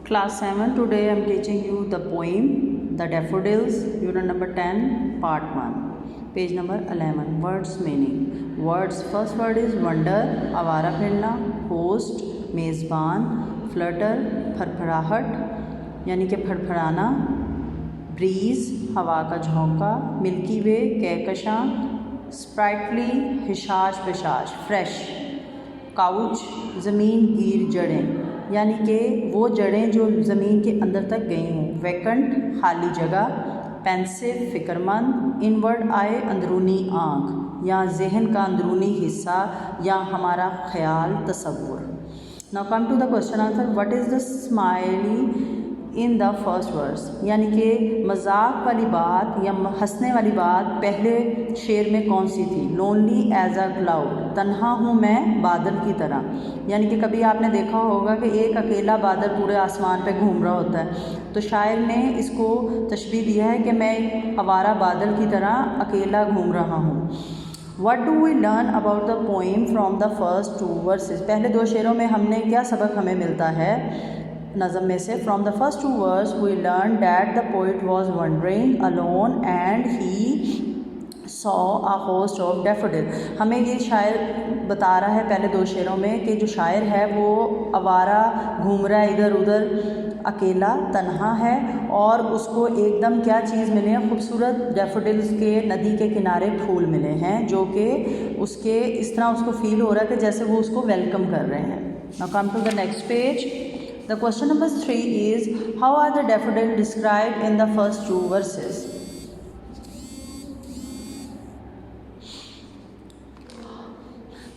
Class 7, today I am teaching you the poem The Daffodils, unit number 10, part 1, page number 11. Words meaning. Words, first word is wonder, आवारा फिरना, host, मेज़बान, flutter, फरफराहट यानी कि फड़फड़ाना, breeze, हवा का झोंका, milky वे, Kahkashan, sprightly, हिशाश बिशाश, fresh, couch, ज़मीन गिर जड़ें यानी कि वो जड़ें जो ज़मीन के अंदर तक गई हों, वैकेंट खाली जगह, पेंसिव फ़िक्रमंद, इनवर्ड आई अंदरूनी आँख या जहन का अंदरूनी हिस्सा या हमारा ख्याल तसव्वुर। Now come to the question answer, what is the smiley in the first verse यानी कि मजाक वाली बात या हंसने वाली बात पहले शेर में कौन सी थी। लोनली एज अ क्लाउड, तन्हा हूँ मैं बादल की तरह यानी कि कभी आपने देखा होगा कि एक अकेला बादल पूरे आसमान पे घूम रहा होता है, तो शायर ने इसको तशबीह दिया है कि मैं एक आवारा बादल की तरह अकेला घूम रहा हूँ। What do we learn about the poem from the first two verses? पहले दो शेरों में हमने क्या सबक हमें मिलता है नज़म में से। From the first two verse we learn that the poet was wandering alone and he saw a host of daffodil. हमें ये शायर बता रहा है पहले दो शेरों में कि जो शायर है वो आवारा घूम रहा है इधर उधर, अकेला तन्हा है और उसको एकदम क्या चीज़ मिले हैं, खूबसूरत डैफोडिल्स के नदी के किनारे फूल मिले हैं जो कि उसके इस तरह उसको फील हो रहा है कि जैसे वो उसको वेलकम कर रहे हैं। Now come to the next page. The question number 3 is, how are the daffodils described in the first two verses?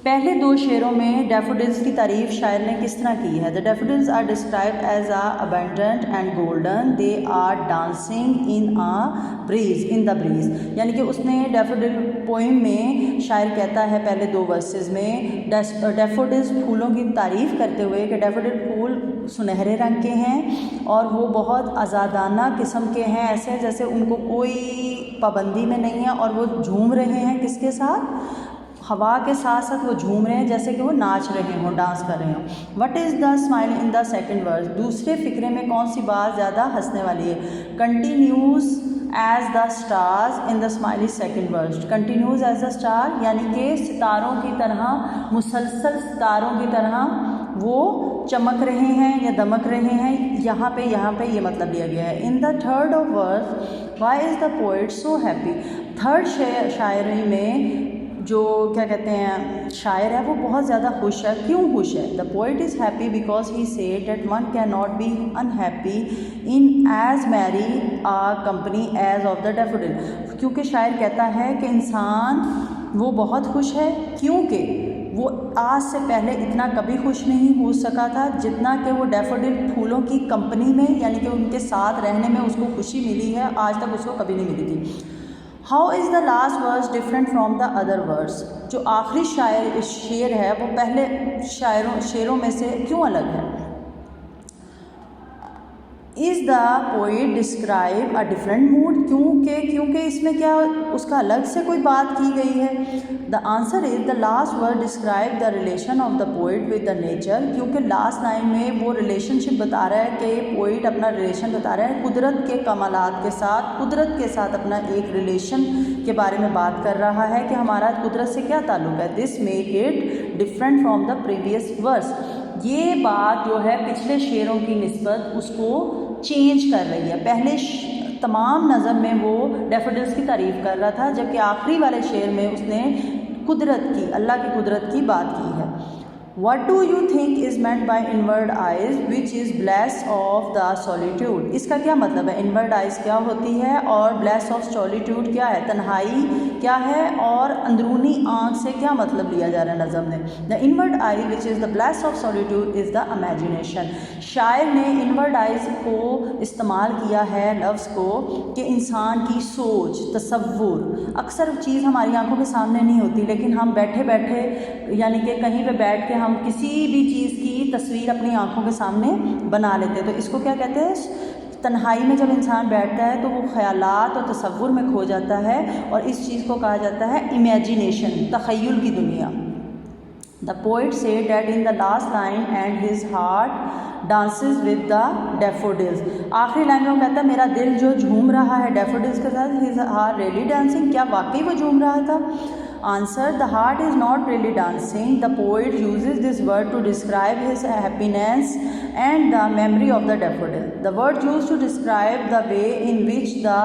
पहले दो शेरों में डैफोडिल्स की तारीफ शायर ने किस तरह की है। The daffodils are described as a abundant and golden, they are dancing in a breeze, in the breeze यानी कि उसने डैफोडिल पोइम में शायर कहता है पहले दो वर्सेस में डैफोडिल्स फूलों की तारीफ़ करते हुए कि डैफोडिल फूल सुनहरे रंग के हैं और वो बहुत आज़ादाना किस्म के हैं, ऐसे जैसे उनको कोई पाबंदी में नहीं है और वो झूम रहे हैं किसके साथ, हवा के साथ साथ वो झूम रहे हैं जैसे कि वो नाच रहे हों, डांस कर रहे हों। What is the smile in the second verse, दूसरे फिक्रे में कौन सी बात ज़्यादा हंसने वाली है। Continues as the stars in the smiley second verse, continues as the star यानी कि सितारों की तरह, मुसलसल सितारों की तरह वो चमक रहे हैं या दमक रहे हैं, यहाँ पे ये मतलब लिया गया है। In the third of verse why is the poet so happy, third शायरी में जो क्या कहते हैं शायर है वो बहुत ज़्यादा खुश है। क्यों खुश है? The poet is happy because he said that one can not be unhappy in as merry a company as of the daffodil, क्योंकि शायर कहता है कि इंसान वो बहुत खुश है क्योंकि वो आज से पहले इतना कभी खुश नहीं हो सका था जितना कि वो डैफोडिल फूलों की कंपनी में यानी कि उनके साथ रहने में उसको खुशी मिली है, आज तक उसको कभी नहीं मिली थी। How is the last verse different from the other verse, जो आखिरी शेर है वो पहले शेरों में से क्यों अलग है। Is the poet describe a different mood, क्योंकि इसमें क्या उसका अलग से कोई बात की गई है। The answer is the last word describe the relation of the poet with the nature, क्योंकि लास्ट लाइन में वो रिलेशनशिप बता रहा है कि पोइट अपना रिलेशन बता रहा है कुदरत के कमालात के साथ, कुदरत के साथ अपना एक रिलेशन के बारे में बात कर रहा है कि हमारा कुदरत से क्या ताल्लुक़ है। This make it different from the previous verse, ये बात जो है पिछले शेरों की निस्बत उसको चेंज कर रही है। पहले तमाम नज़म में वो डैफोडिल्स की तारीफ़ कर रहा था जबकि आखिरी वाले शेर में उसने कुदरत की, अल्लाह की कुदरत की बात की है। What do you think is meant by inward eyes which is bliss of the solitude? इसका क्या मतलब है? inward eyes क्या होती है और bliss of solitude क्या है, तन्हाई क्या है और अंदरूनी आँख से क्या मतलब लिया जा रहा है नज़म में। The inward eye which is the bliss of solitude is the imagination, शायर ने inward eyes को इस्तेमाल किया है लफ्ज़ को कि इंसान की सोच, तसव्वुर, अक्सर चीज़ हमारी आँखों के सामने नहीं होती लेकिन हम बैठे बैठे यानी कि कहीं पे बैठ के हम किसी भी चीज़ की तस्वीर अपनी आँखों के सामने बना लेते हैं, तो इसको क्या कहते हैं, तन्हाई में जब इंसान बैठता है तो वो ख्यालात और तसव्वुर में खो जाता है और इस चीज़ को कहा जाता है इमेजिनेशन, तख़य्युल की दुनिया। The poet said that in the last line and his heart dances with the daffodils. आखिरी लाइन में वो कहता है मेरा दिल जो झूम रहा है daffodils के साथ. his heart really dancing. क्या वाकई वो झूम रहा था? Answer: the heart is not really dancing. The poet uses this word to describe his happiness and the memory of the daffodil. The word used to describe the way in which the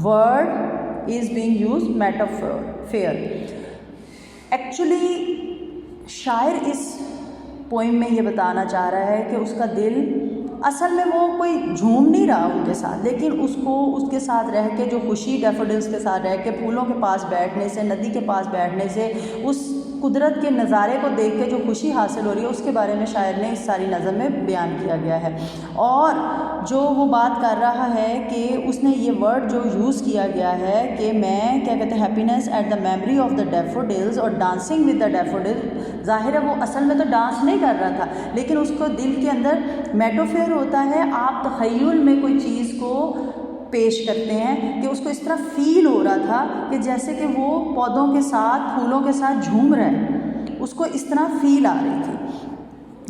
word is being used, metaphor. Actually शायर इस poem में ये बताना चाह रहा है कि उसका दिल असल में वो कोई झूम नहीं रहा उनके साथ, लेकिन उसको उसके साथ रह के जो खुशी डैफोडिल्स के साथ रह के फूलों के पास बैठने से, नदी के पास बैठने से, उस कुदरत के नज़ारे को देख के जो खुशी हासिल हो रही है उसके बारे में शायर ने इस सारी नज़म में बयान किया गया है. और जो वो बात कर रहा है कि उसने ये वर्ड जो यूज़ किया गया है कि मैं क्या कहते हैं happiness at the memory of the daffodils और डांसिंग विद द डैफोडिल्स. ज़ाहिर है वो असल में तो डांस नहीं कर रहा था, लेकिन उसको दिल के अंदर मेटाफर होता है. आप तख़य्युल में कोई चीज़ को पेश करते हैं कि उसको इस तरह फील हो रहा था कि जैसे कि वो पौधों के साथ, फूलों के साथ झूम रहा है, उसको इस तरह फील आ रही थी.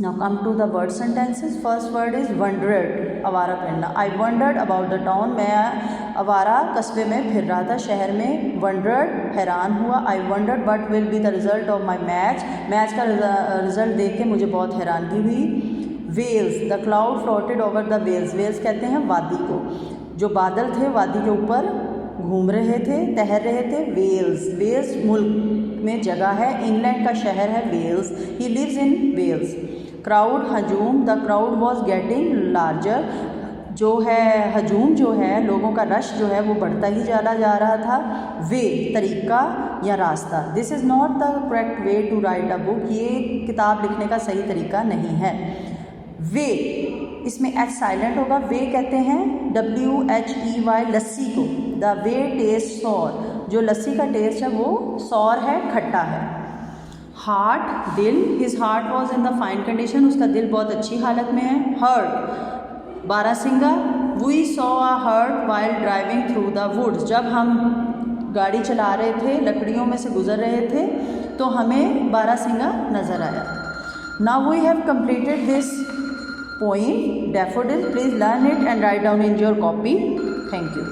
Now come to the word sentences. First word is wondered, आवारा फिरना. I wondered about the town. मैं आवारा कस्बे में फिर रहा था, शहर में. Wondered, हैरान हुआ. I wondered what will be the result of my match. Match का रिजल्ट देख के मुझे बहुत हैरानगी हुई. Wales, the cloud floated over the Wales. Wales कहते हैं वादी को. जो बादल थे वादी के ऊपर घूम रहे थे, तैर रहे थे. वेल्स, वेल्स मुल्क में जगह है, इंग्लैंड का शहर है Wales. He lives in Wales. Crowd, हजूम. The crowd was getting larger. जो है हजूम जो है, लोगों का रश जो है वो बढ़ता ही चला जा रहा था. वे, तरीका या रास्ता. This is not the correct way to write a book. ये किताब लिखने का सही तरीका नहीं है. वे, इसमें एच साइलेंट होगा. वे कहते हैं WHEY लस्सी को. The whey taste sour. जो लस्सी का टेस्ट है वो सॉर है, खट्टा है. हार्ट, दिल. His heart was in the fine condition. उसका दिल बहुत अच्छी हालत में है. हर्ट, बारासिंगा. We saw a hart while driving through the woods. जब हम गाड़ी चला रहे थे, लकड़ियों में से गुजर रहे थे, तो हमें बारासिंगा नज़र आया. Now we have completed this poem Daffodil. Please learn it and write down in your copy. Thank you.